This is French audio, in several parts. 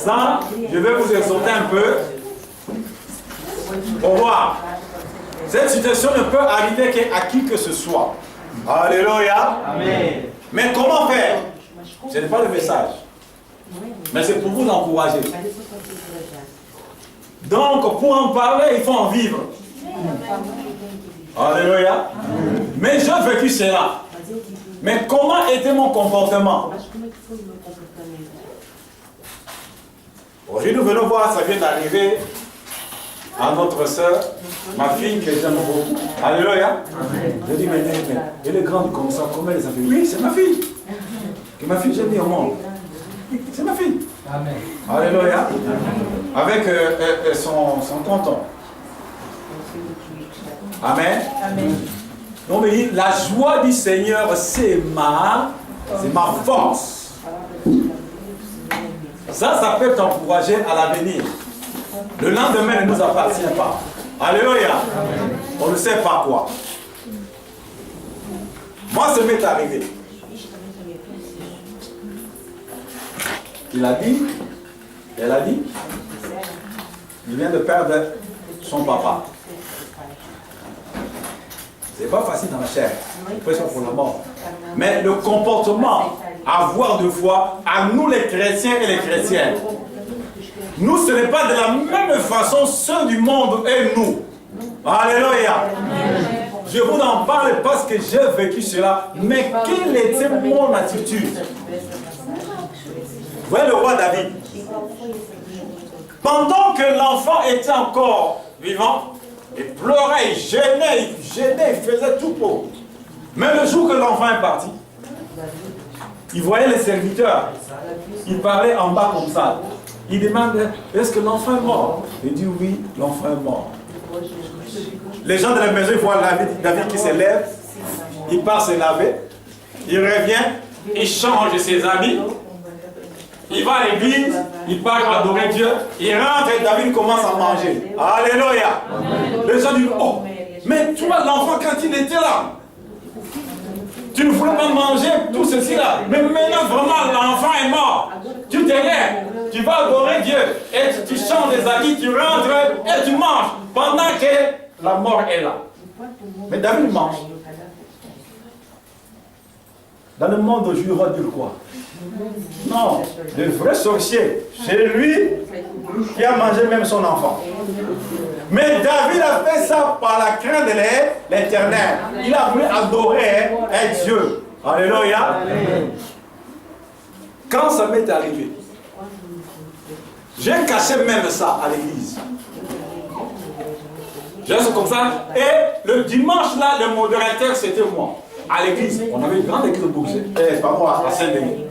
Ça, je vais vous exhorter un peu. Au revoir. Cette situation ne peut arriver qu'à qui que ce soit. Alléluia. Amen. Mais comment faire? Ce n'est pas le message. Mais c'est pour vous encourager. Donc, pour en parler, il faut en vivre. Alléluia. Mais j'ai vécu cela. Mais comment était mon comportement? Aujourd'hui, nous venons voir, ça vient d'arriver à notre soeur, ma fille que j'aime beaucoup. Alléluia. Je dis, mais elle est grande comme ça, comment elle les a fait? Oui, c'est ma fille. Que ma fille, j'ai mis au monde. C'est ma fille. Amen. Alléluia. Avec son tonton. Amen. Amen. Non, mais la joie du Seigneur, c'est ma force. Ça peut t'encourager à l'avenir. Le lendemain ne nous appartient pas. Alléluia. On ne sait pas quoi. Moi, ça m'est arrivé. Il a dit, elle a dit, il vient de perdre son papa. C'est pas facile dans la chair. Pression pour la mort. Mais le comportement, avoir de foi, à nous les chrétiens et les chrétiennes. Nous, ce n'est pas de la même façon ceux du monde et nous. Alléluia. Je vous en parle parce que j'ai vécu cela. Mais quelle était mon attitude? Vous voyez le roi David. Pendant que l'enfant était encore vivant, il pleurait, il gênait, il faisait tout pour. Mais le jour que l'enfant est parti, il voyait les serviteurs. Il parlait en bas comme ça. Il demande, est-ce que l'enfant est mort? Il dit oui, l'enfant est mort. Les gens de la maison voient David qui se lève, il part se laver, il revient, il change ses habits, il va à l'église, il part adorer Dieu, il rentre et David commence à manger. Alléluia. Les gens disent, oh, mais toi l'enfant quand il était là, tu ne voulais pas manger tout ceci là, mais maintenant vraiment l'enfant est mort. Tu te lèves, tu vas adorer Dieu, et tu changes des habits, tu rentres et tu manges, pendant que la mort est là. Mais David mange. Dans le monde aujourd'hui, on va dire quoi? Non, le vrai sorcier, c'est lui qui a mangé même son enfant. Mais David a fait ça par la crainte de l'Éternel. Il a voulu adorer un Dieu. Alléluia. Quand ça m'est arrivé, j'ai caché même ça à l'église. Je reste comme ça. Et le dimanche là, le modérateur c'était moi. À l'église, on avait une grande église de Bourget. Pardon, à Saint-Denis.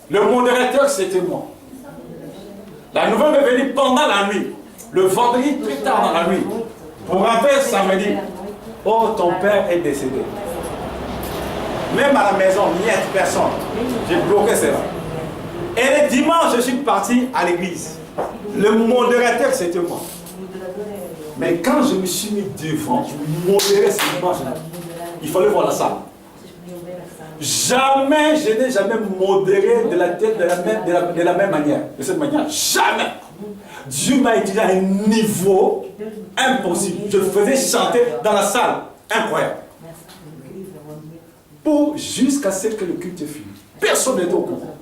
Le modérateur, c'était moi. La nouvelle m'est venue pendant la nuit. Le vendredi, très tard dans la nuit. Pour rentrer samedi. Oh, ton père est décédé. Même à la maison, il n'y a personne. J'ai bloqué cela. Et le dimanche, je suis parti à l'église. Le modérateur, c'était moi. Mais quand je me suis mis devant, je modérais ce dimanche-là. Il fallait voir la salle. Jamais, je n'ai jamais modéré de la tête de la même manière. De cette manière, jamais. Dieu m'a étudié à un niveau impossible. Je faisais chanter dans la salle. Incroyable. Jusqu'à ce que le culte est fini. Personne n'était au courant.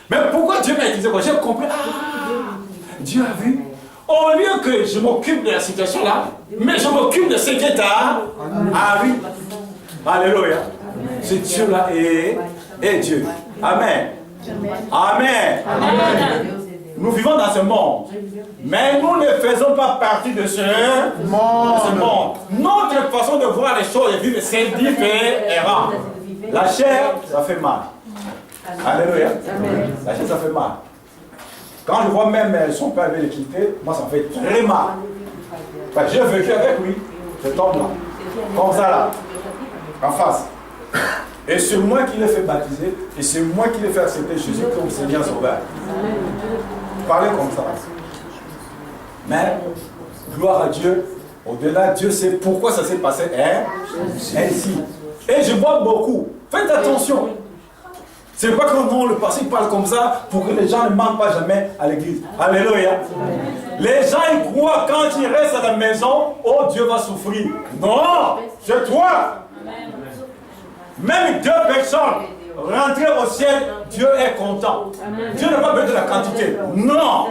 Mais pourquoi Dieu m'a utilisé? J'ai compris. Ah, Dieu a vu. Au lieu que je m'occupe de la situation là, mais je m'occupe de ce qui est à oui. Alléluia. Ce Dieu-là est Dieu. Amen. Amen. Nous vivons dans ce monde. Mais nous ne faisons pas partie de ce monde. Notre façon de voir les choses et vivre, c'est différent. La chair, ça fait mal. Alléluia. La chair, ça fait mal. Quand je vois même son père veut le quitter, moi ça me fait très mal. J'ai vécu avec lui. Je tombe là. Comme ça là. En face. Et c'est moi qui l'ai fait baptiser, et c'est moi qui l'ai fait accepter Jésus comme Seigneur Sauveur. Parlez comme ça. Mais, gloire à Dieu, au-delà, Dieu sait pourquoi ça s'est passé ainsi. Et je vois beaucoup. Faites attention. C'est pas que non, le passé parle comme ça pour que les gens ne manquent pas jamais à l'église. Alléluia. Les gens ils croient quand ils restent à la maison, oh Dieu va souffrir. Non, c'est toi. Même 2 personnes rentrer au ciel, Dieu est content. Dieu n'a pas besoin de la quantité. Non.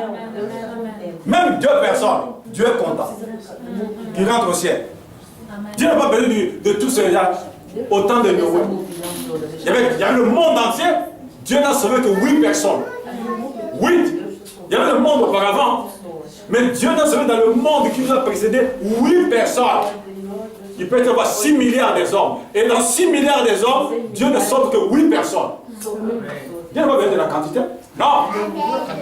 Même 2 personnes, Dieu est content. Qui rentrent au ciel. Dieu n'a pas besoin de tous ces gens. Autant de Noé. Il y avait le monde entier. Dieu n'a sauvé que 8 personnes. 8. Il y avait le monde auparavant. Mais Dieu n'a sauvé dans le monde qui nous a précédé 8 personnes. Il peut y avoir 6 milliards des hommes. Et dans 6 milliards des hommes, Dieu ne sauve que 8 personnes. Dieu n'a pas besoin de la quantité. Non.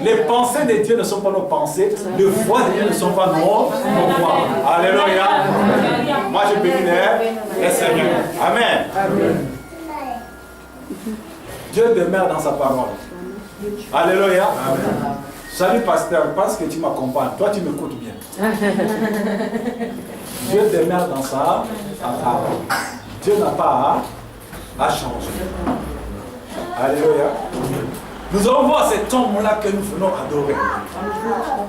Les pensées de Dieu ne sont pas nos pensées. Les voix de Dieu ne sont pas nos voix. Alléluia. Moi, je bénis les Seigneurs. Amen. Dieu demeure dans sa parole. Alléluia. Salut pasteur, parce que tu m'accompagnes. Toi, tu m'écoutes bien. Dieu demeure dans sa parole. Dieu n'a pas à changer. Alléluia. Nous allons voir cet homme-là que nous venons adorer.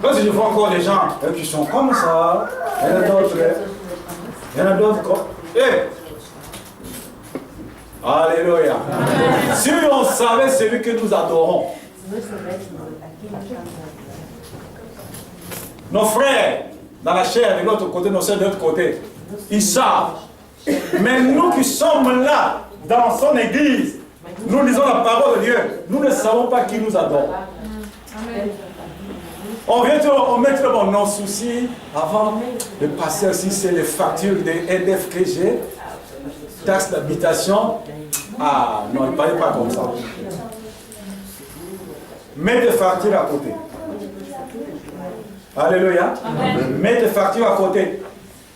Parce que je vois encore des gens qui sont comme ça. Il y en a d'autres. Il y en a d'autres comme... Alléluia. Si on savait celui que nous adorons, nos frères dans la chair de l'autre côté, nos soeurs de l'autre côté, ils savent. Mais nous qui sommes là, dans son église, nous lisons la parole de Dieu, nous ne savons pas qui nous adore. On met nos soucis avant de passer aussi, c'est les factures des EDF que j'ai, taxe d'habitation. Ah non, il ne parlait pas comme ça. Mets des factures à côté. Alléluia. Mets des factures à côté.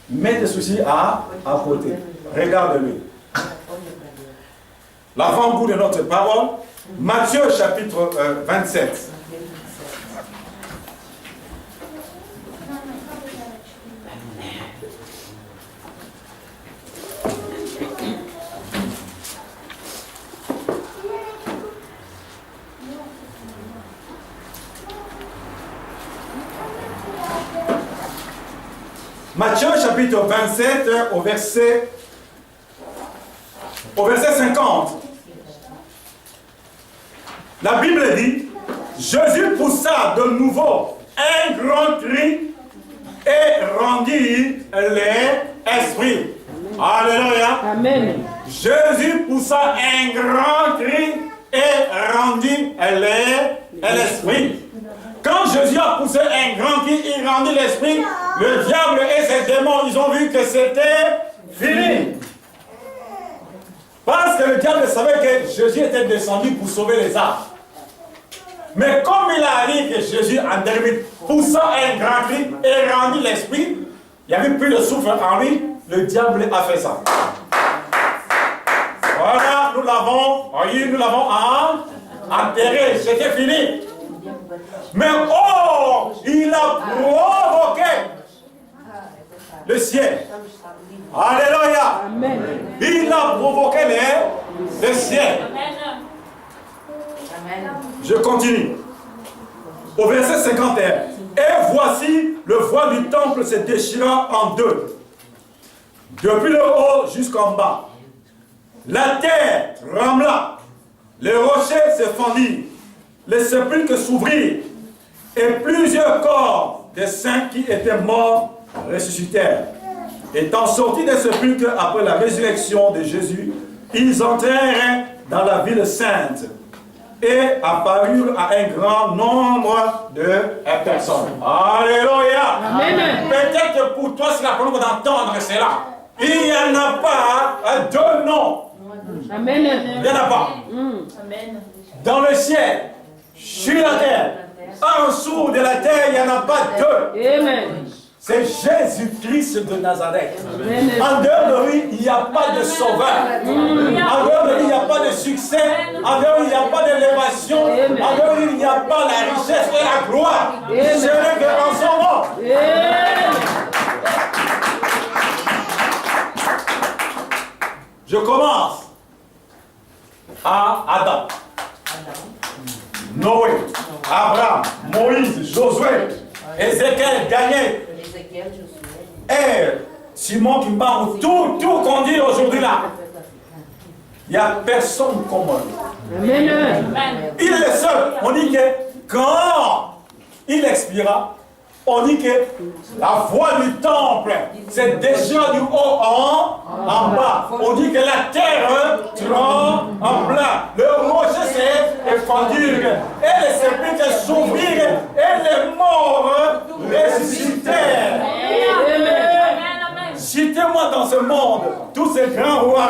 Mets des soucis à côté. Regarde-le. L'avant-goût de notre parole, Matthieu chapitre 27. Matthieu chapitre 27 au verset 50. La Bible dit, Jésus poussa de nouveau un grand cri et rendit l'esprit. Alléluia. Amen. Jésus poussa un grand cri et rendit l'esprit. Quand Jésus a poussé un grand cri, il rendit l'esprit, le diable et ses démons, ils ont vu que c'était fini. Parce que le diable savait que Jésus était descendu pour sauver les âmes. Mais comme il a dit que Jésus en dernier poussa un grand cri et rendit l'esprit, il n'y avait plus de souffle en lui, le diable a fait ça. Voilà, nous l'avons enterré, c'était fini. Mais oh, il a provoqué le ciel. Alléluia. Amen. Il a provoqué le ciel. Amen. Je continue. Au verset 51. Et voici, le voile du temple se déchira en deux. Depuis le haut jusqu'en bas. La terre trembla. Les rochers se fendirent. Les sépulcres s'ouvrirent. Et plusieurs corps des saints qui étaient morts ressuscitèrent. Étant sortis des sépulcres après la résurrection de Jésus, ils entrèrent dans la ville sainte et apparurent à un grand nombre de personnes. Alléluia. Amen. Peut-être que pour toi, c'est la première fois d'entendre cela. Il n'y en a pas deux noms. Amen. Il n'y en a pas. Amen. Dans le ciel, sur la terre, en dessous de la terre, il n'y en a pas deux. Amen. C'est Jésus-Christ de Nazareth. Amen. En dehors de lui, il n'y a pas de sauveur. En dehors de lui, il n'y a pas de succès. En dehors de lui, il n'y a pas d'élévation. En dehors de lui, il n'y a pas la richesse et la gloire. C'est lui qui est en son nom. Je commence à Adam. Josué, Ézéchiel, Daniel, et Simon qui parle, tout qu'on dit aujourd'hui là. Il n'y a personne comme lui. Amen. Il est le seul. On dit que quand il expira, on dit que la voix du temple, c'est déjà du haut en bas. On dit que la terre tremble en blanc. Le rocher s'est étendu. Et les sépulcres s'ouvrirent. Et les morts ressuscitèrent. Citez-moi dans ce monde tous ces grands rois,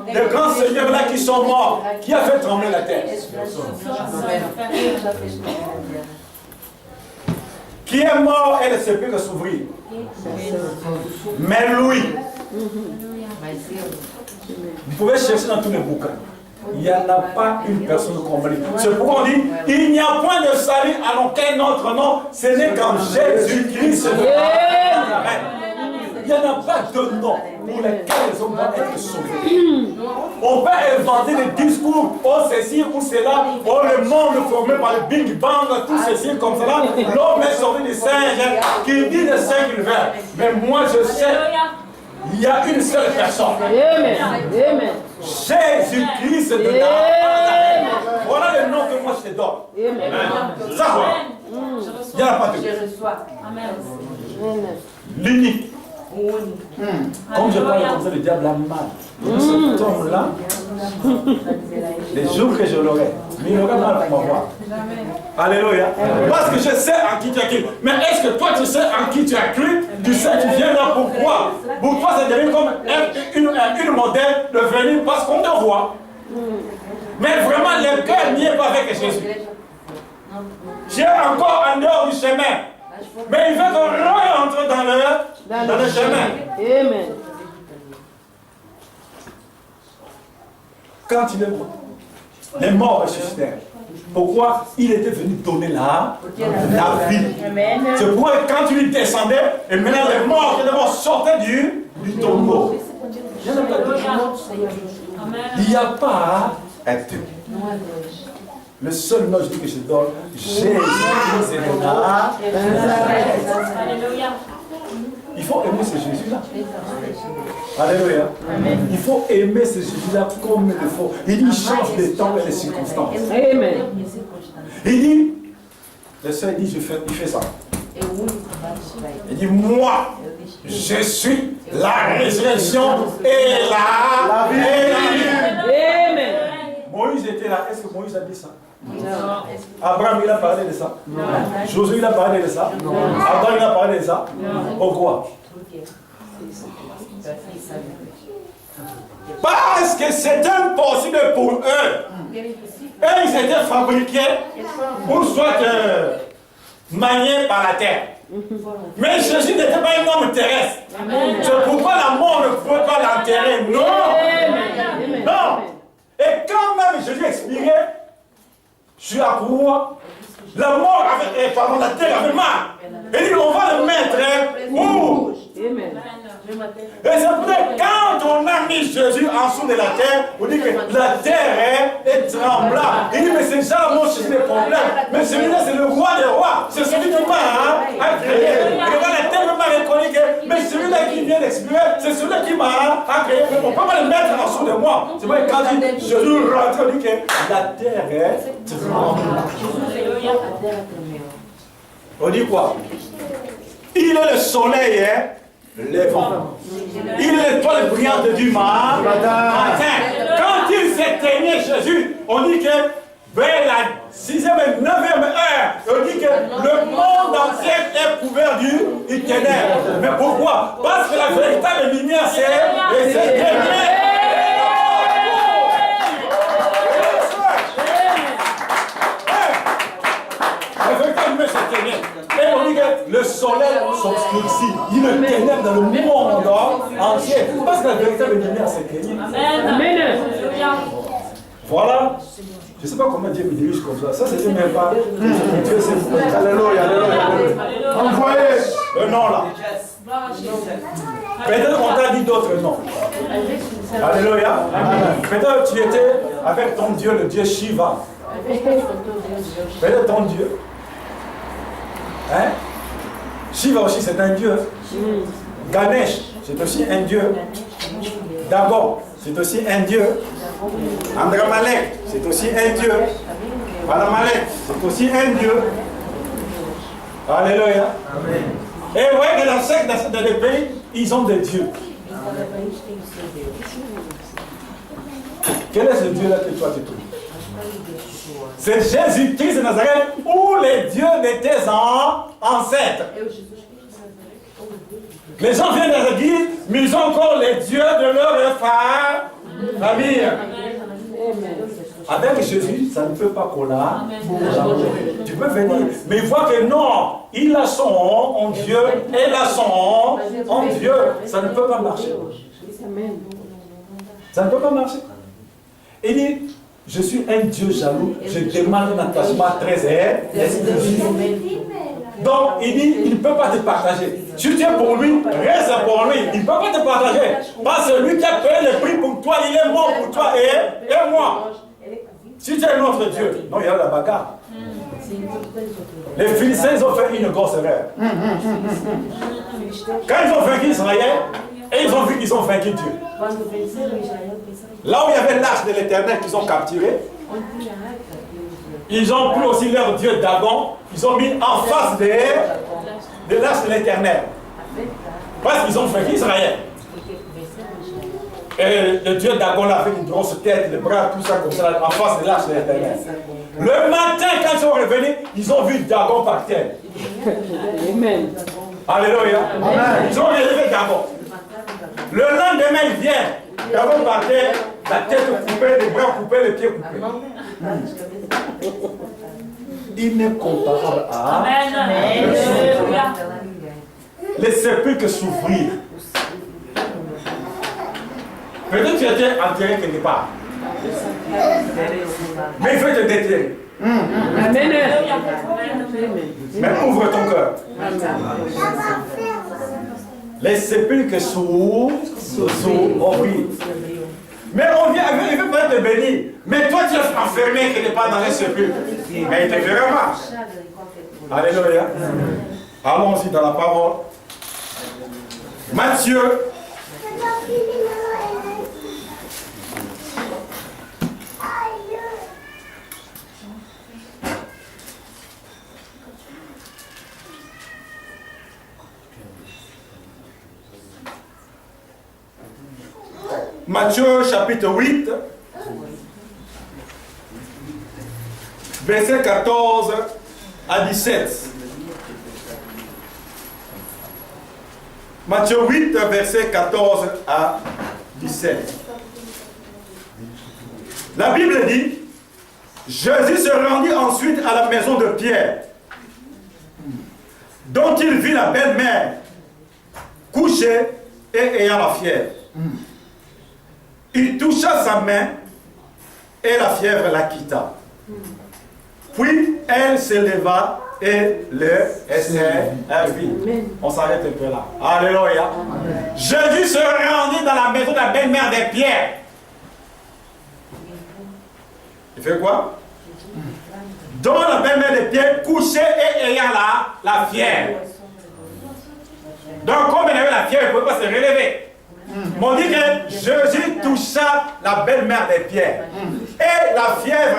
les grands seigneurs là qui sont morts, qui a fait trembler la terre. Qui est mort et le sépulcre s'ouvrir. Mais lui, vous pouvez chercher dans tous les bouquins. Il n'y en a pas une personne comme lui. C'est pourquoi on dit, il n'y a point de salut à aucun autre nom, ce n'est qu'en Jésus-Christ. Il n'y en a pas de nom pour lesquels les hommes vont être sauvés. On peut inventer des discours, oh ceci ou cela, oh le monde formé par le Big Bang, tout ceci comme cela. L'homme est sauvé du singe qui dit le singe qu'il veut. Mais moi je sais, il y a une seule personne. Amen. Jésus-Christ de Nazareth. Voilà le nom que moi je te donne. Ça, il n'y en a pas deux. L'unique. Comme je parle comme ça, le diable a mal. Cet homme-là, les jours que je l'aurai, mais il aura mal pour m'avoir. Alléluia. Parce que je sais en qui tu as cru. Mais est-ce que toi tu sais en qui tu as cru? Tu sais tu viens là pourquoi? Pour toi, ça devient comme une modèle de venir parce qu'on te voit. Mais vraiment, le cœur n'y est pas avec Jésus. J'ai encore en dehors du chemin. Mais il veut qu'on rentre dans le chemin. Amen. Quand il est mort, les morts ressuscitèrent. Pourquoi? Il était venu donner la vie. C'est pourquoi quand il descendait, et maintenant les morts sortaient du tombeau. Il n'y a pas un Dieu. Le seul nom que je donne, Jésus, c'est le Alléluia. Il faut aimer ce Jésus-là. Alléluia. Il faut aimer ce Jésus-là comme il faut. Il dit, change les temps et les circonstances. Amen. Il dit, le Seigneur dit, il fait ça. Il dit, moi, je suis la résurrection et la vie. Amen. Moïse était là. Est-ce que Moïse a dit ça? Non. Abraham, il a parlé de ça. Non. Josué, il a parlé de ça. Non. Adam, il a parlé de ça. Non. Pourquoi? Parce que c'est impossible pour eux. Eux, ils étaient fabriqués pour soit maniés par la terre. Mais Jésus n'était pas un homme terrestre. C'est pourquoi la mort ne pouvait pas l'enterrer. Non. Non. Et quand même Jésus expirait sur la croix, la mort avait, la terre avait mal. Il dit, on va le mettre où? Et c'est pour ça que quand on a mis Jésus en dessous de la terre, on dit que la terre est tremblante. Il dit, mais c'est déjà mon Jésus le problème. Mais celui-là, c'est le roi des rois. C'est celui qui m'a créé. Et quand la terre m'a reconnu que, mais celui-là qui vient d'expirer, c'est celui qui m'a créé. On ne peut pas le mettre en dessous de moi. C'est vrai, quand Jésus rentre, on dit que la terre est tremblante. On dit quoi? Il est le soleil, levant. Il est l'étoile brillante du matin. Quand il s'éteignait Jésus, on dit que vers la 6e et 9e heure, on dit que le monde entier est couvert du ténèbres. Mais pourquoi? Parce que la véritable lumière, c'est éteigné. La véritable lumière, c'est éteigné. Et on dit que le soleil s'obscurcit. Il est ténèbre dans le monde entier. Parce que la véritable lumière, c'est éteigné. Amen. Voilà. Je ne sais pas comment Dieu me dirige comme ça. Ça, c'est même pas. Dieu, c'est. Alléluia, alléluia. Envoyez le nom là. Peut-être qu'on t'a dit d'autres noms. Alléluia. Peut-être tu étais avec ton Dieu, le Dieu Shiva. Peut-être ton Dieu. Hein? Shiva aussi, c'est un dieu. Ganesh, c'est aussi un dieu. Dagon, c'est aussi un dieu. Andramalek, c'est aussi un dieu. Balamalek, c'est aussi un dieu. Alléluia. Amen. Et vous voyez que dans les pays, ils ont des dieux. Quel est ce Dieu-là que toi tu pries? C'est Jésus-Christ de Nazareth où les dieux de tes ancêtres. Les gens viennent dans l'église, mais ils ont encore les dieux de leur famille. Avec Jésus, ça ne peut pas coller. Tu peux venir, mais il voit que non, il a son en Dieu, elle a son en Dieu. Ça ne peut pas marcher. Ça ne peut pas marcher. Il dit, je suis un Dieu jaloux, je demande un attachement très exclusif. Donc, il dit, il ne peut pas te partager. Si tu es pour lui, reste pour lui. Il ne peut pas te partager. Parce que lui qui a payé le prix pour toi, il est mort pour toi et moi. Si tu es un autre Dieu, non, il y a la bagarre. Les Philistins ont fait une grosse erreur. Quand ils ont vaincu Israël, et ils ont vu qu'ils ont vaincu Dieu. Là où il y avait l'arche de l'Éternel qu'ils ont capturé, ils ont pris aussi leur Dieu Dagon, ils ont mis en face de l'arche de l'Éternel. Parce qu'ils ont vaincu Israël. Et le Dieu Dagon là avec une grosse tête, les bras, tout ça comme ça, en face de l'arche de l'Éternel. Le matin, quand ils sont revenus, ils ont vu Dagon par terre. Amen. Alléluia. Amen. Ils ont relevé Dagon. Le lendemain, il vient. Dagon par terre, la tête coupée, les bras coupés, les pieds coupés. Il n'est comparable à Amen. les sépulcres s'ouvrir. Peut-être que tu étais enterré quelque part. Mais il faut te déterrer. Amen. Mais ouvre ton cœur. Les sépulcres s'ouvrent. Mais on vient, il veut pas te bénir. Mais toi, tu es enfermé quelque part dans les sépulcres. Mais il ne te verra pas. Alléluia. Allons-y dans la parole. Matthieu. Matthieu chapitre 8, verset 14 à 17. Matthieu 8, verset 14 à 17. La Bible dit, Jésus se rendit ensuite à la maison de Pierre, dont il vit la belle-mère couchée et ayant la fièvre. Il toucha sa main et la fièvre la quitta. Puis elle se leva et le servit. On s'arrête un peu là. Alléluia. Jésus se rendit dans la maison de la belle-mère de Pierre. Il fait quoi? Dans la belle-mère de Pierre, couchée et ayant la fièvre. Donc, comme elle avait la fièvre, elle ne pouvait pas se relever. On dit que Jésus toucha la belle-mère de Pierre. Et la fièvre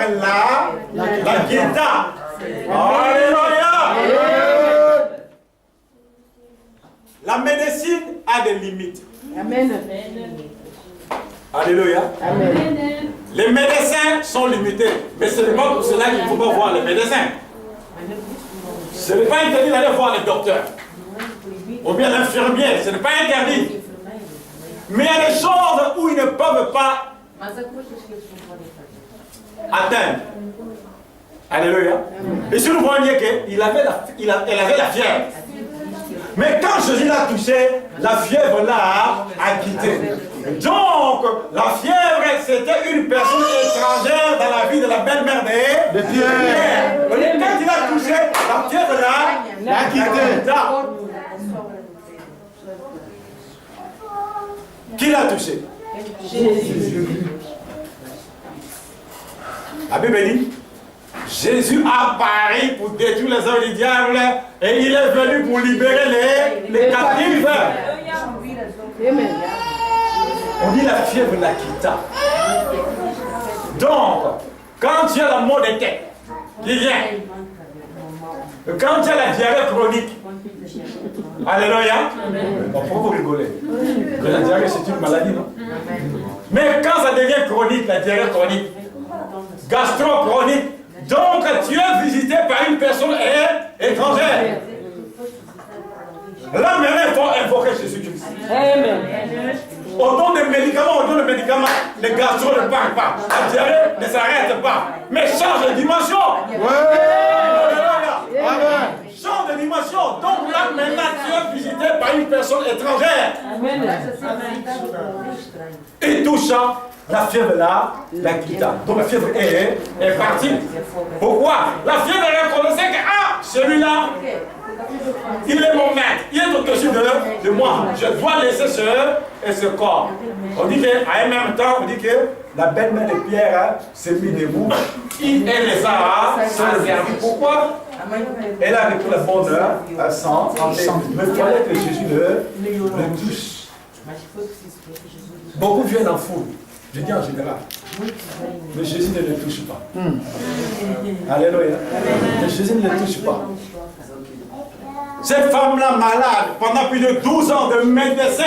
la quitta. Alléluia. La médecine a des limites. Amen. Alléluia. Amen. Les médecins sont limités. Mais ce n'est pas pour cela qu'il ne faut pas voir les médecins. Ce n'est pas interdit d'aller voir les docteurs. Ou bien l'infirmière. Ce n'est pas interdit. Mais il y a des choses où ils ne peuvent pas atteindre. Alléluia. Et si nous voyons qu'elle avait la fièvre. Mais quand Jésus l'a touché, la fièvre a quitté. Donc, la fièvre, c'était une personne étrangère dans la vie de la belle-mère de Pierre. Quand il a touché, la fièvre l'a quitté. Qui l'a touché? Jésus. La Bible dit, Jésus apparaît pour détruire les œuvres du diable et il est venu pour libérer les captifs. Amen. On dit la fièvre la quitta. Donc, quand tu as la mort des têtes qui vient, quand tu as la diarrhée chronique, alléluia, pourquoi vous rigolez? Que la diarrhée c'est une maladie, non? Mais quand ça devient chronique, la diarrhée chronique, gastro-chronique, donc tu es visité par une personne étrangère. Là maintenant il faut invoquer Jésus-Christ. Amen. On donne des médicaments, les gastro ne parlent pas, la diarrhée ne s'arrête pas, mais change de dimension. Amen. Change de dimension. Donc là maintenant tu es visité par une personne étrangère. Amen. Et tout ça, la fièvre là, la quitta. Donc la fièvre est partie. Pourquoi? La fièvre reconnaissait que celui-là, il est mon maître, il est au-dessus de moi. Je dois laisser ce corps. On dit qu'à un même temps, on dit que la belle-mère de Pierre s'est mise debout. Elle les a servis. Pourquoi? Elle a repris la bonne heure, à 100, mais il fallait que Jésus le touche. Beaucoup viennent en foule, je dis en général, mais Jésus ne les touche pas. Alléluia. Mais Jésus ne les touche pas. Cette femme-là malade, pendant plus de 12 ans de médecin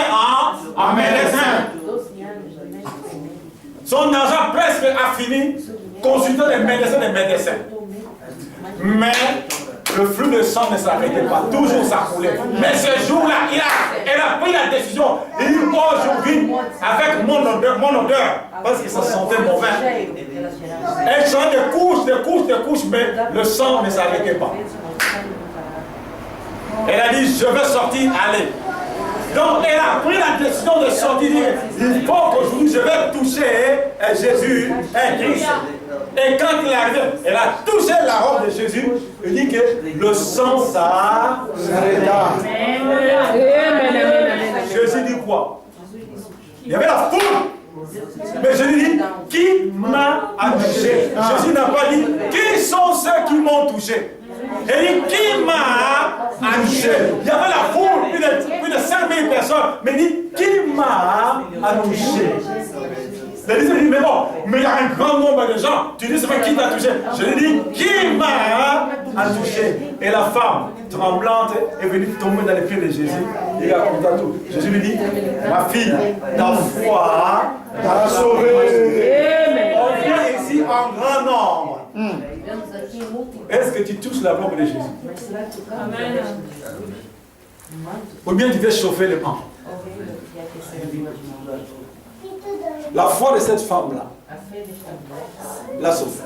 en médecin, son argent presque a fini, consultant des médecins. Mais le flux de sang ne s'arrêtait pas, toujours ça coulait. Mais ce jour-là, elle a pris la décision. Il dit aujourd'hui, avec mon odeur, parce que ça sentait mauvais. Elle changeait de couche, mais le sang ne s'arrêtait pas. Elle a dit, je vais sortir, aller. Donc elle a pris la décision de sortir, il faut qu'aujourd'hui je vais toucher Jésus, Christ. Et quand il est arrivé, elle a touché la robe de Jésus, il dit que le sang s'arrêta. Jésus dit quoi? Il y avait la foule. Mais Jésus dit, qui m'a touché? Jésus n'a pas dit, qui sont ceux qui m'ont touché? Il dit, qui m'a touché? Il y avait la foule, plus de 5000 personnes, mais il dit, qui m'a touché? Les disciples disent, mais bon, mais il y a un grand nombre de gens. Tu dis, c'est pas qui t'a touché? Je lui dis, qui m'a touché? Et la femme, tremblante, est venue tomber dans les pieds de Jésus. Il a raconté tout. Jésus lui dit, ma fille, ta foi t'a sauvée. On vient ici en grand nombre. Est-ce que tu touches la robe de Jésus? Amen. Ou bien tu veux chauffer le pain? La foi de cette femme-là l'a sauvée.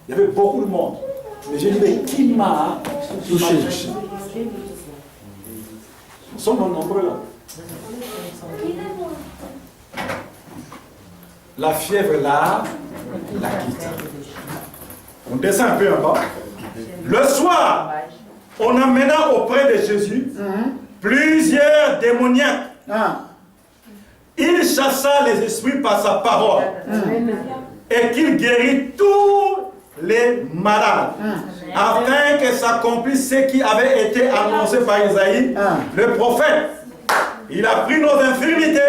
Il y avait beaucoup de monde. Mais j'ai dit, mais qui m'a touché? Nous sommes nombreux là. La fièvre là, la quitte. On descend un peu en bas. Le soir, on amena auprès de Jésus plusieurs démoniaques. Il chassa les esprits par sa parole et qu'il guérit tous les malades afin que s'accomplisse ce qui avait été annoncé par Isaïe, le prophète. Il a pris nos infirmités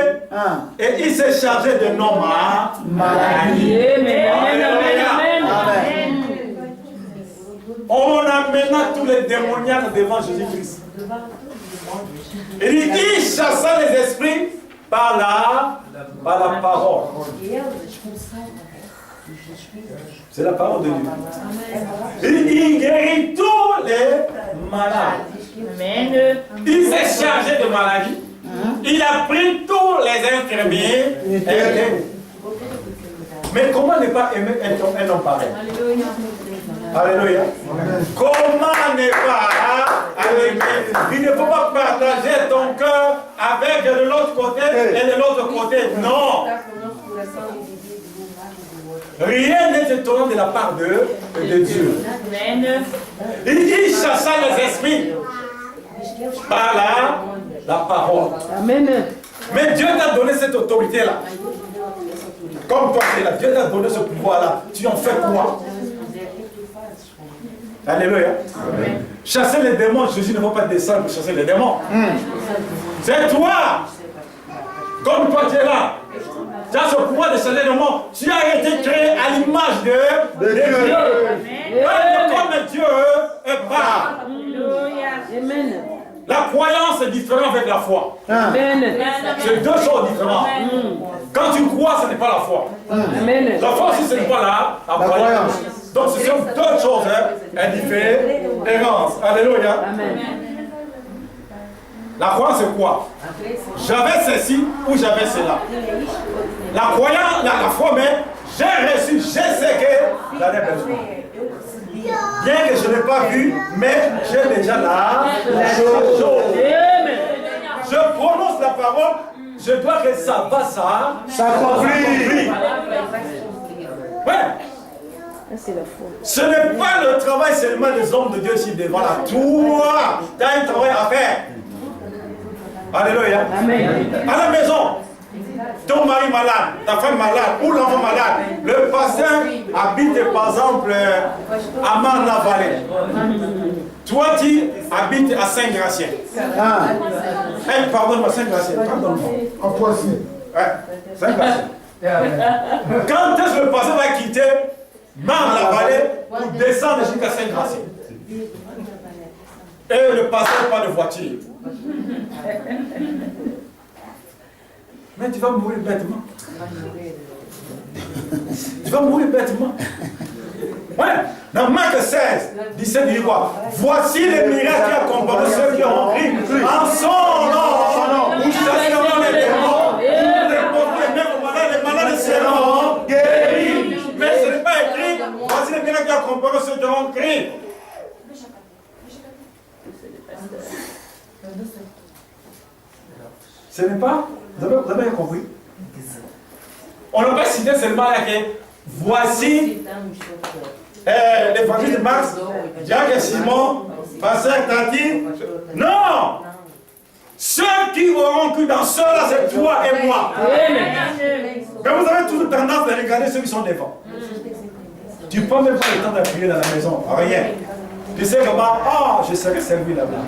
et il s'est chargé de nos maladies. On amena tous les démoniaques devant Jésus-Christ. Il chassa les esprits par la parole. C'est la parole de Dieu. Il guérit tous les malades. Il s'est chargé de maladies. Il a pris tous les infirmiers. Mais comment ne pas aimer un homme pareil? Alléluia. Comment ne pas aimer? Il ne faut pas partager ton cœur avec de l'autre côté et de l'autre côté. Non. Rien n'est étonnant de la part de Dieu. Il chassa les esprits par la parole. Amen. Mais Dieu t'a donné cette autorité-là. Comme toi, c'est là. Dieu t'a donné ce pouvoir-là. Tu en fais quoi? Alléluia. Chasser les démons, Jésus ne va pas descendre pour chasser les démons. C'est toi. Comme toi tu es là. Tu as ce pouvoir de chasser les démons. Tu as été créé à l'image de Dieu. Comme Dieu est pas. Amen. La croyance est différente avec la foi. Amen. C'est deux choses différentes. Quand tu crois, ce n'est pas la foi. Amen. La foi aussi, ce n'est pas la croyance. Donc ce sont deux choses différentes. Alléluia. Amen. La croyance, c'est quoi? J'avais ceci ou j'avais cela. La croyance, la foi, mais j'ai reçu, je sais que j'en ai besoin. Bien que je n'ai pas vu, mais j'ai déjà la chose. Je prononce la parole, je dois que ça va s'accomplir. Ouais. C'est la foi. Ce n'est pas le travail seulement des hommes de Dieu ici devant la tour. Tu as un travail à faire. Alléluia. Amen. À la maison, ton mari malade, ta femme malade ou l'enfant malade, le pasteur habite par exemple à Marne-la-Vallée. Toi, tu habites à Saint-Gratien. Pardonne-moi, Saint-Gratien. Pardonne-moi. En Poissy. Ouais, Saint-Gratien. Quand est-ce que le pasteur va quitter Marne-la-Vallée pour descendre jusqu'à Saint-Gratien? Et le pasteur n'a pas de voiture. Mais tu vas mourir bêtement. Tu vas mourir bêtement. Ouais. Dans Marc 16, 17, il dit quoi? Voici les miracles qui accompagnent ceux qui ont pris en son nom. Nous chasserons les démons, les pauvres, même les malades seront guéris. Mais ce n'est pas écrit. Voici les miracles qui accompagnent ceux qui ont pris. Ce n'est pas. Vous avez compris? On n'a pas cité seulement là que voici l'évangile de Marc, Jacques et Simon, Pasteur Tati. Non! Ceux qui auront cru dans cela, c'est toi et moi. Mais vous avez toujours tendance à regarder ceux qui sont devant. Tu ne prends même pas le temps d'appuyer dans la maison, rien. Tu sais comment, je serai servi là-bas.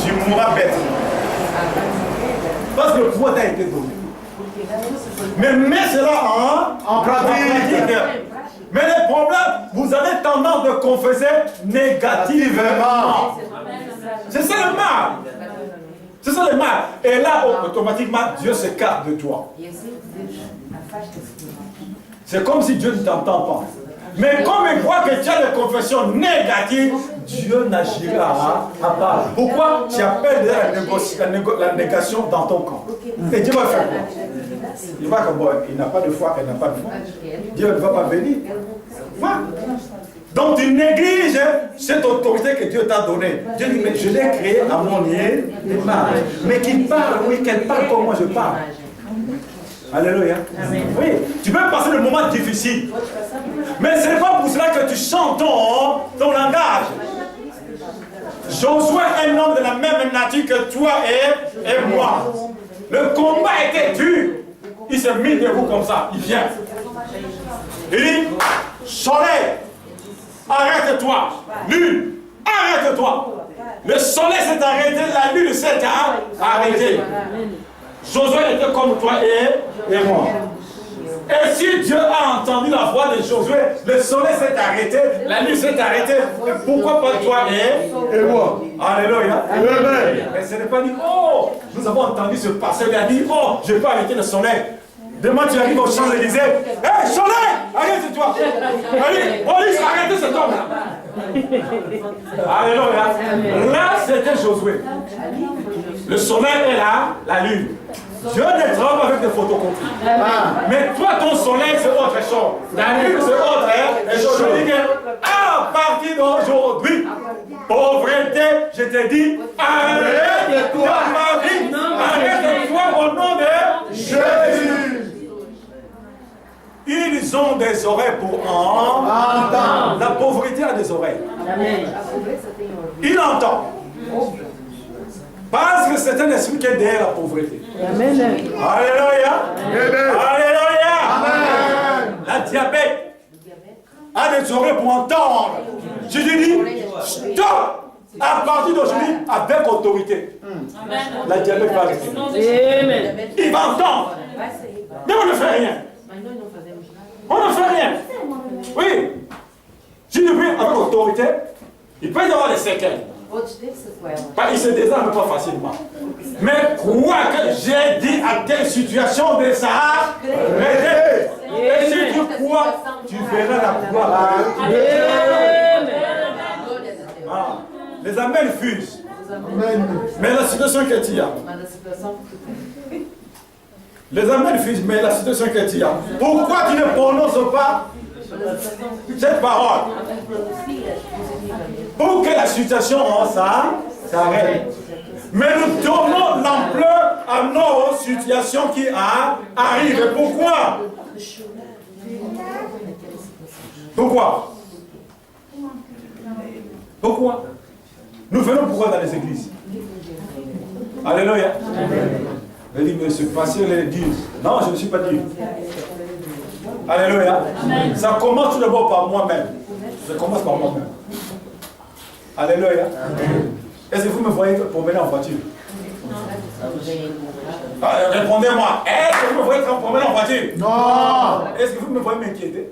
Tu mourras bête. Parce que le pouvoir t'a été donné. Mais mets cela en pratique. Mais le problème, vous avez tendance de confesser négativement. C'est ça le mal. C'est ça le mal. Et là, automatiquement, Dieu s'écarte de toi. C'est comme si Dieu ne t'entend pas. Mais comme il voit que tu as des confessions négatives, Dieu n'agira pas. Pourquoi? Tu appelles la négation dans ton camp. Et Dieu va faire quoi? Il va comme il n'a pas de foi, elle n'a pas de foi. Dieu ne va pas venir. Voilà. Donc tu négliges cette autorité que Dieu t'a donnée. Dieu dit, mais je l'ai créée à mon image. Mais qu'il parle, oui, qu'elle parle comme moi je parle. Alléluia. Oui, tu peux passer le moment difficile. Mais ce n'est pas pour cela que tu chantes ton langage. Josué est un homme de la même nature que toi et moi. Le combat était dur. Il s'est mis debout comme ça. Il vient. Il dit, soleil, arrête-toi. Lune, arrête-toi. Le soleil s'est arrêté, la lune s'est arrêtée. Josué était comme toi et moi. Et si Dieu a entendu la voix de Josué, le soleil s'est arrêté, la nuit s'est arrêtée, pourquoi pas toi et moi? Alléluia. Mais ce n'est pas dit, nous avons entendu ce passage, il a dit, je peux arrêter le soleil. Demain tu arrives au Champs-Élysées, hé, soleil, arrête-toi. Police, arrêtez cet homme-là. Alléluia. Là, c'était Josué. Le soleil est là, la lune. Dieu ne travaille pas avec des photocopies. Mais toi, ton soleil, c'est autre chose. La lune, c'est autre chose. Je dis qu'à partir d'aujourd'hui, pauvreté, je te dis, arrête-toi, ma vie. Arrête-toi au nom de Jésus. Ils ont des oreilles pour entendre. La pauvreté a des oreilles. Il entend. Parce que c'est un esprit qui est derrière la pauvreté. Amen. Alléluia. Alléluia. Amen. La diabète a des oreilles pour entendre. Jésus dit, stop! À partir d'aujourd'hui, avec autorité. La diabète va arrêter. Amen. Il va entendre. Mais on ne fait rien. On ne fait rien. Oui. Jésus prie avec autorité. Il peut y avoir des séquelles. Il se désarme pas facilement. Mais crois que j'ai dit à telle situation de ça, et si tu crois, tu verras la gloire. Ah, les amens fusent. Mais la situation qu'il y a. Les amens fusent, mais la situation qu'il y a. Pourquoi tu ne prononces pas cette parole? Pour que la situation s'arrête. Mais nous donnons l'ampleur à nos situations qui arrivent. Pourquoi? Pourquoi? Pourquoi? Nous venons pourquoi dans les églises? Alléluia. Il dit, mais ce pasteur est Dieu. Non, je ne suis pas Dieu. Alléluia. Ça commence tout d'abord par moi-même. Je commence par moi-même. Alléluia. Est-ce que vous me voyez promener en voiture? Répondez-moi. Est-ce que vous me voyez promener en voiture? Non. Est-ce que vous me voyez m'inquiéter?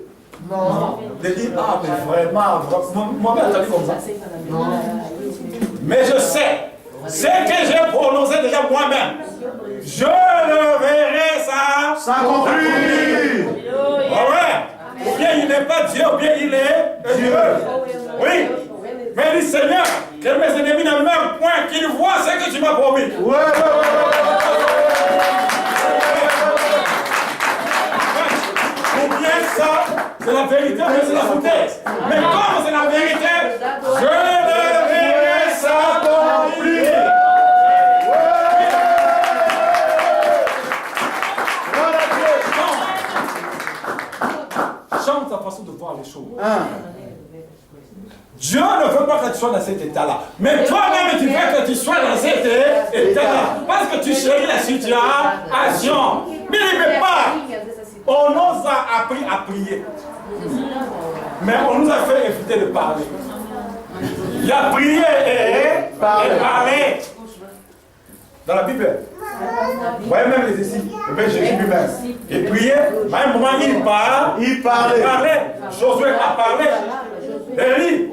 Non. De dire, ah, mais vraiment, moi-même, attendu comme ça. Non. Mais je sais, ce que j'ai prononcé déjà moi-même, je le verrai ça s'accomplir. Ouais. Ou bien il n'est pas Dieu, ou bien il est Dieu. Oui. Mais dis Seigneur, que mes ennemis n'ont même point qu'ils voient ce que tu m'as promis. Ouais. Ou bien ça, c'est la vérité, mais c'est la foutaise. Mais comme c'est la vérité, je le verrai s'accomplir. Change ta façon de voir les choses. Dieu ne veut pas que tu sois dans cet état-là. Mais toi-même, tu veux que tu sois dans cet état-là. Parce que tu chéris la situation. Mais il ne veut pas. On nous a appris à prier. Mais on nous a fait éviter de parler. Il y a prié et parler. Dans la Bible, vous voyez même les ici, le Père Jésus lui-même. Il priait, à un moment il parlait. Josué a parlé. Élie,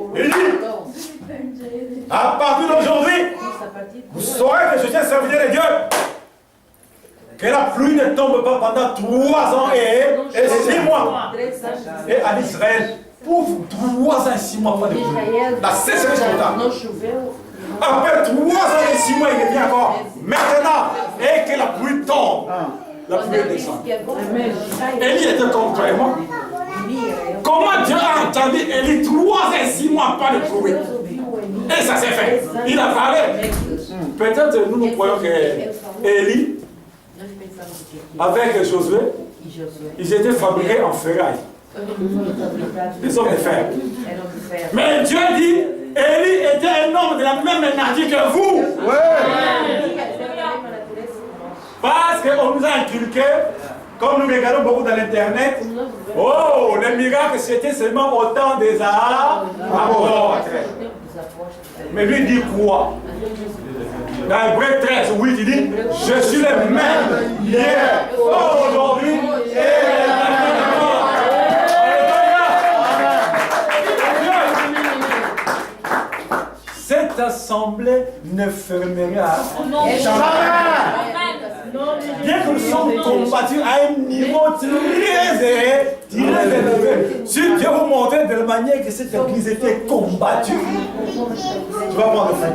à partir d'aujourd'hui, vous saurez que je suis un serviteur de Dieu. Que la pluie ne tombe pas pendant 3 ans et 6 mois. Et à Israël, pour 3 ans et 6 mois, pas de pluie. La sécheresse totale. Après 3 ans et 6 mois, il revient encore. Maintenant, et que la pluie tombe, la pluie descend. Élie était comme toi et moi. Comment Dieu a entendu Élie 3 et 6 mois, pas de pluie? Et ça s'est fait. Il a parlé. Peut-être nous croyons que Élie, avec Josué, ils étaient fabriqués en ferraille. Des hommes de fer. Mais Dieu dit, Élie était un homme de la même nature que vous. Parce qu'on nous a inculqué, comme nous regardons beaucoup dans l'internet, oh, les miracles c'était seulement au temps des apôtres. Mais lui dit quoi? Dans Hébreux 13, oui, il dit, je suis le même hier, aujourd'hui et éternellement. Cette assemblée ne fermera jamais. Bien que nous sommes combattus à un niveau très élevé. Si Dieu vous montrait de la manière que cette église était combattue, tu vas prendre le fruit.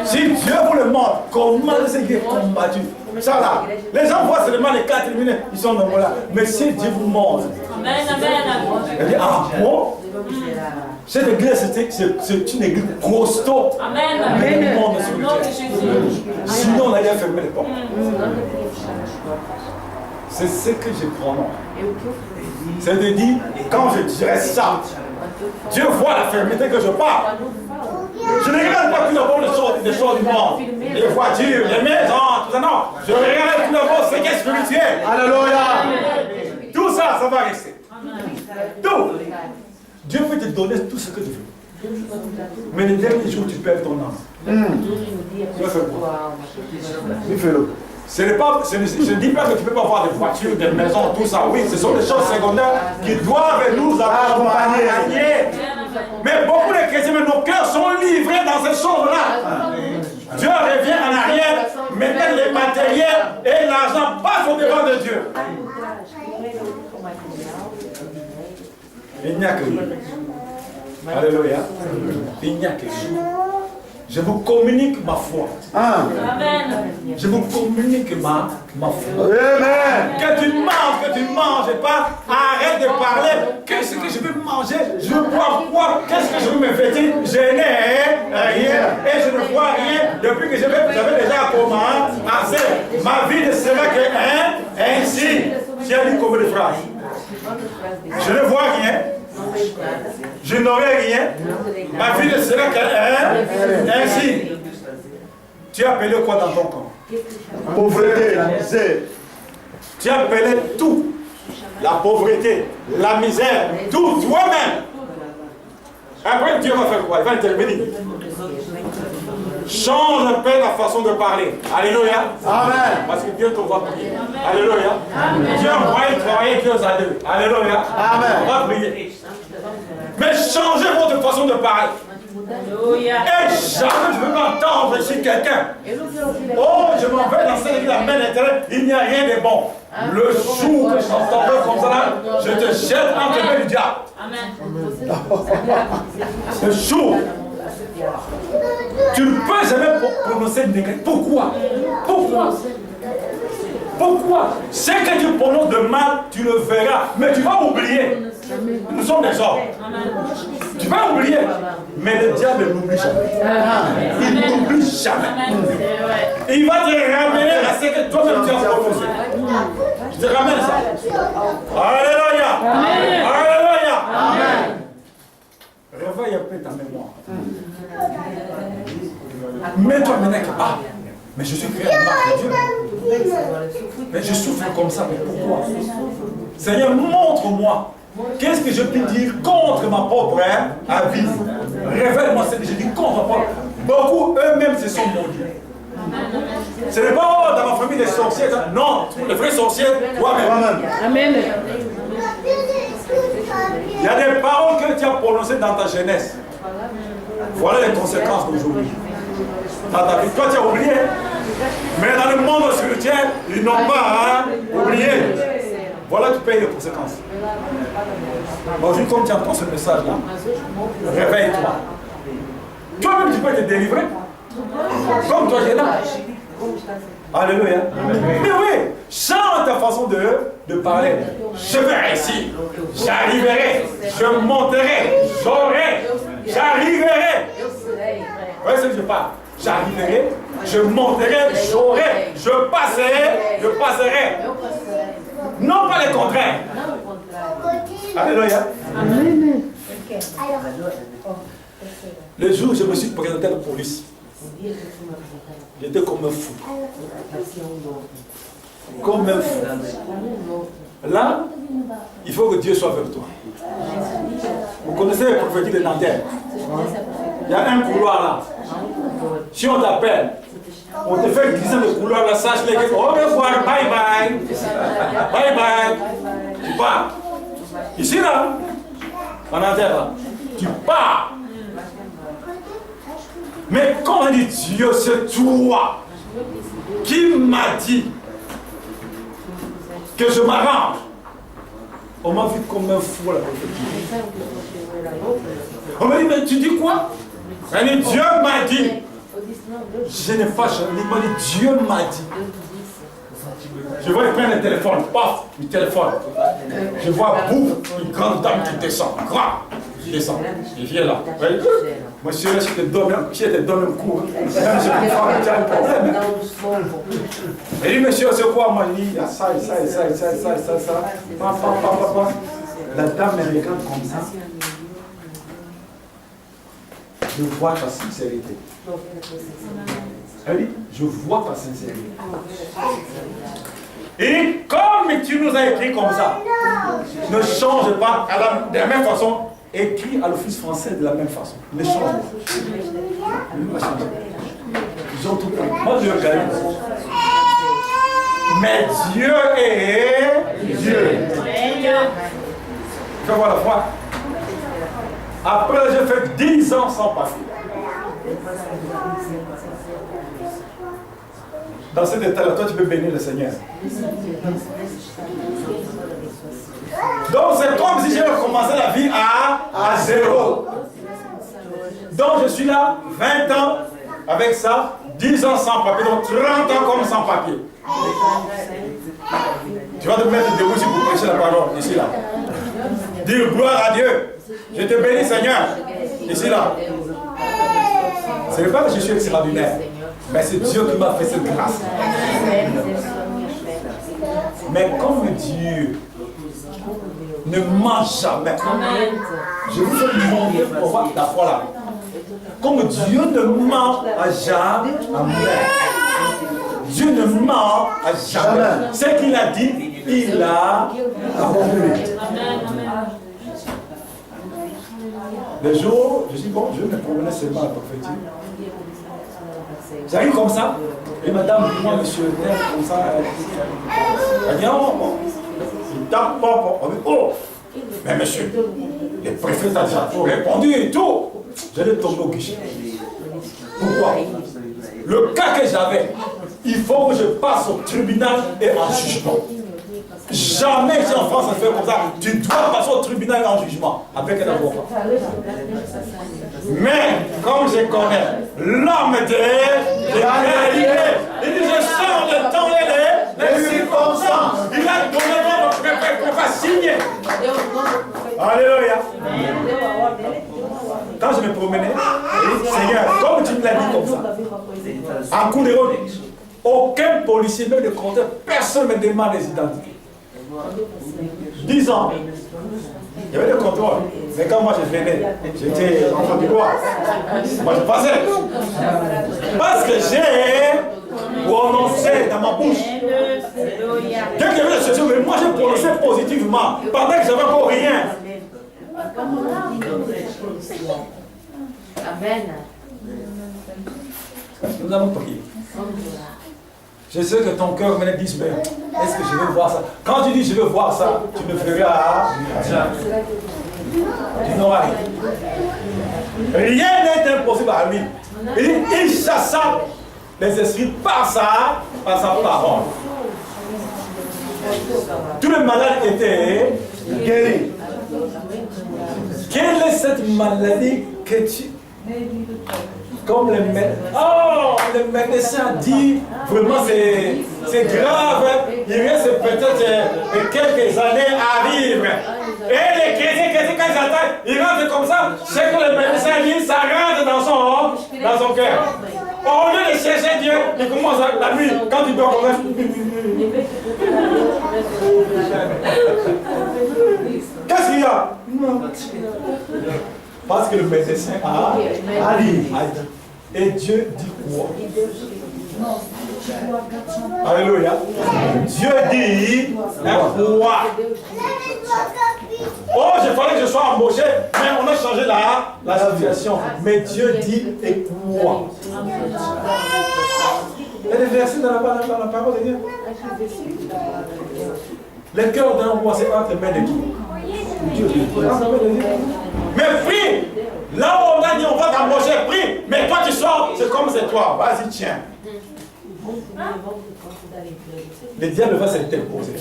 Si Dieu vous le montre, comment c'est qu'il est combattu. Ça là, les gens voient seulement les 4 minutes, ils sont nombreux là. Mais si Dieu vous montre, il dit, ah bon? Cette église, c'est une église costaud. Amen. Sinon, on allait fermer les portes. C'est ce que je prends. C'est de dire, quand je dirais ça, Dieu voit la fermeté que je parle. Je ne regarde pas tout d'abord les choses du monde, les voitures, les maisons, tout ça, non. Je regarde tout d'abord ce qui est spirituel. Alléluia. Tout ça, ça va rester. Tout. Dieu peut te donner tout ce que tu veux. Mais le dernier jour, tu perds ton âme. Tu vas faire quoi? Je ne dis pas que tu ne peux pas avoir des voitures, des maisons, tout ça. Oui, ce sont des choses secondaires qui doivent nous accompagner. Mais beaucoup de chrétiens, nos cœurs sont livrés dans ces choses-là. Dieu revient en arrière, maintenant les matériels et l'argent passent au devant de Dieu. Il n'y a que lui. Alléluia. Il n'y a que lui. Je vous communique ma foi. Amen. Je vous communique ma foi. Amen. Que tu manges pas, arrête de parler. Qu'est-ce que je veux manger? Je veux boire quoi? Qu'est-ce que je veux me vêtir? Je n'ai rien. Et je ne vois rien. Depuis que j'avais déjà commencé, ma vie ne sera que ainsi. Tu as dit combien de phrases? Je ne vois rien. Je n'aurai rien. Ma vie ne sera qu'ainsi. Tu as appelé quoi dans ton camp? Pauvreté, la misère. Tu as appelé tout. La pauvreté, la misère, tout, toi-même. Après, Dieu va faire quoi? Il va intervenir. Change un peu la façon de parler. Alléluia. Amen. Parce que Dieu te voit prier. Alléluia. Amen. Dieu envoie travailler 2 à 2. Alléluia. Amen. On va prier. Mais changez votre façon de parler. Et jamais je ne veux m'entendre chez quelqu'un. Oh, je m'en vais dans cette vie, la main d'intérêt, il n'y a rien de bon. Le jour que je t'entendrai comme ça, je te jette entre les mains du diable. Amen. Le jour. Tu ne peux jamais prononcer négatif. Pourquoi? Pourquoi? Ce que tu prononces de mal, tu le verras. Mais tu vas oublier. Nous sommes des hommes. Tu vas oublier. Mais le diable n'oublie jamais. Il n'oublie jamais. Il va te ramener à ce que toi-même tu as prononcé. Je te ramène ça. Alléluia. Alléluia. Amen. Réveille un peu ta mémoire. Mets-toi maintenant que, mais je suis créé à l'image de Dieu. Mais je souffre comme ça, mais pourquoi? Seigneur, montre-moi. Qu'est-ce que je peux dire contre ma propre avis? Révèle-moi ce que je dis contre ma propre. Beaucoup eux-mêmes se sont maudits. Ce n'est pas dans ma famille des sorciers. Non, les vrais sorciers, toi-même. Amen. Il y a des paroles que tu as prononcées dans ta jeunesse. Voilà les conséquences d'aujourd'hui. Dans ta vie, toi tu as oublié. Mais dans le monde spirituel, ils n'ont pas oublié. Voilà, tu payes les conséquences. Aujourd'hui, comme tu entends ce message-là, réveille-toi. Toi-même, tu peux te délivrer. Comme toi, j'ai là. Alléluia. Mais oui, change ta façon de parler. Je vais réussir. J'arriverai. Je monterai. J'aurai. J'arriverai. Oui, c'est ce que je parle. J'arriverai. Je monterai. J'aurai. Je passerai. Je passerai. Non pas le contraire. Alléluia. Amen. Le jour où je me suis présenté à la police, j'étais comme un fou. Comme un fou. Là, il faut que Dieu soit avec toi. Vous connaissez les prophéties de Nanterre? Il y a un couloir là. Si on t'appelle, on te fait glisser le couloir là, sache-les que au revoir, bye bye. Bye bye. Tu pars. Ici là, en Nanterre là, tu pars. Mais quand on dit Dieu, c'est toi qui m'a dit que je m'arrange. On m'a vu comme un fou à la prophétie. On m'a dit, mais tu dis quoi? Elle dit, Dieu m'a dit. Je n'ai pas changé. Il m'a dit, Dieu m'a dit. Je vois, il prend le téléphone, paf, il téléphone. Je vois, boum, une grande dame qui descend. Grand, il descend. Il vient là. Monsieur, là, si je te donne un coup, même si tu as un problème. Il dit, monsieur, c'est quoi? Moi, je dis, il y a ça. La dame me regarde comme ça. Je vois ta sincérité. Elle dit, je vois ta sincérité. Et comme tu nous as écrit comme ça, ne change pas de la même façon écrit à l'Office français de la même façon. Ne change pas. Ils ont tout pris. Moi, je regarde. Mais Dieu est Dieu. Fais voir la foi. Après, j'ai fait 10 ans sans papier. Dans cet état-là, toi, tu peux bénir le Seigneur. Donc, c'est comme si j'avais commencé la vie à zéro. Donc, je suis là, 20 ans avec ça, 10 ans sans papier, donc 30 ans comme sans papier. Tu vas te mettre debout si vous prêchez la parole, ici là. Dire gloire à Dieu. Je te bénis, Seigneur. Ici là. Ce n'est pas que je suis extraordinaire, mais c'est Dieu qui m'a fait cette grâce. Mais comme Dieu ne ment jamais, je vous fais montrer pour voir la foi là. Comme Dieu ne ment à jamais, Dieu ne ment à jamais. Ce qu'il a dit, il a accompli. Le jour, je dis bon, je me promenais seulement à la prophétie. J'arrive comme ça, et madame, moi, monsieur, comme ça, elle dit, oh, il tape, oh, mais monsieur, le préfet a déjà tout répondu et tout. J'allais tomber au guichet. Pourquoi? Le cas que j'avais, il faut que je passe au tribunal et en jugement. Jamais ici en France, ça se fait comme ça. Tu dois passer au tribunal et en jugement avec un avocat. Mais, comme je connais l'homme de réalité, il dit je sors le temps et les circonstances. Il a donné mon préfet pour pas signer. Alléluia. Quand je me promenais, je dis Seigneur, comme tu me l'as dit comme ça, en coup de route, aucun policier, même de compteur, personne ne me demande les identités. 10 ans. Il y avait le contrôle. Mais quand moi je venais, j'étais enfant du roi. Moi je passais. Parce que j'ai prononcé dans ma bouche. Dès qu'il y avait des choses, mais moi j'ai prononcé positivement. Pendant que j'avais encore rien. Amen. Nous allons prier. Je sais que ton cœur me dit, mais est-ce que je veux voir ça? Quand tu dis je veux voir ça, tu ne feras jamais. Tu n'auras rien. Rien n'est impossible à lui. Il chassa les esprits par sa parole. Tous les malades étaient guéris. Quelle est cette maladie que tu... Comme le médecin dit, vraiment c'est grave, il reste peut-être quelques années à vivre. Et les chrétiens, quand ils attendent, ils rentrent comme ça, c'est que le médecin dit, ça rentre dans son cœur. Au lieu de chercher Dieu, il commence la nuit, quand il dort comme ça. Qu'est-ce qu'il y a? Parce que le médecin a dit. Et Dieu dit quoi? Alléluia. Dieu dit quoi? Oh, il fallait que je sois embauché, mais on a changé la situation. Mais Dieu dit et quoi? Il y a des versets dans la parole de Dieu. Le cœur d'un roi, c'est entre mains de qui? Dieu. Mais prie! Là où on a dit on va t'embaucher, prie! Mais toi tu sors, c'est comme c'est toi. Vas-y, tiens. Le diable va s'interposer.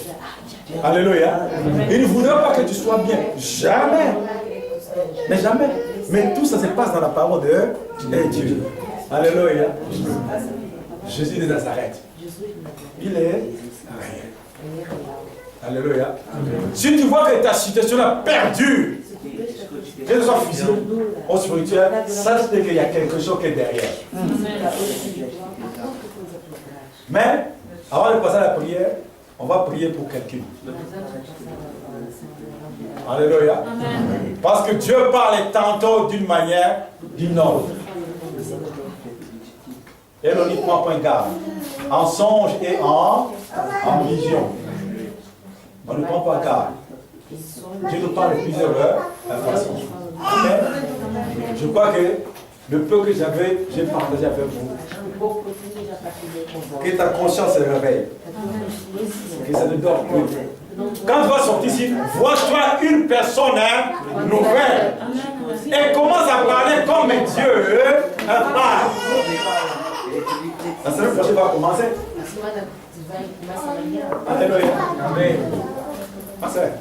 Alléluia. Il ne voudra pas que tu sois bien. Jamais. Mais jamais. Mais tout ça se passe dans la parole de Dieu. Alléluia. Jésus de Nazareth. Il est réel. Alléluia. Si tu vois que ta situation a perdu, que ce soit physique ou spirituel, sache qu'il y a quelque chose qui est derrière. Mais, avant de passer à la prière, on va prier pour quelqu'un. Alléluia. Parce que Dieu parle tantôt d'une manière, d'une autre. Et l'on n'y prend point garde. En songe et en vision. On ne prend pas garde. Dieu nous parle de plusieurs façons. Amen. Je crois que le peu que j'avais, j'ai partagé avec vous. Que ta conscience se réveille. Que ça ne dort plus. Quand tu vas sortir ici, vois-toi une personne nouvelle. Et commence à parler comme Dieu parle. La semaine prochaine va commencer. Alléluia. Amen.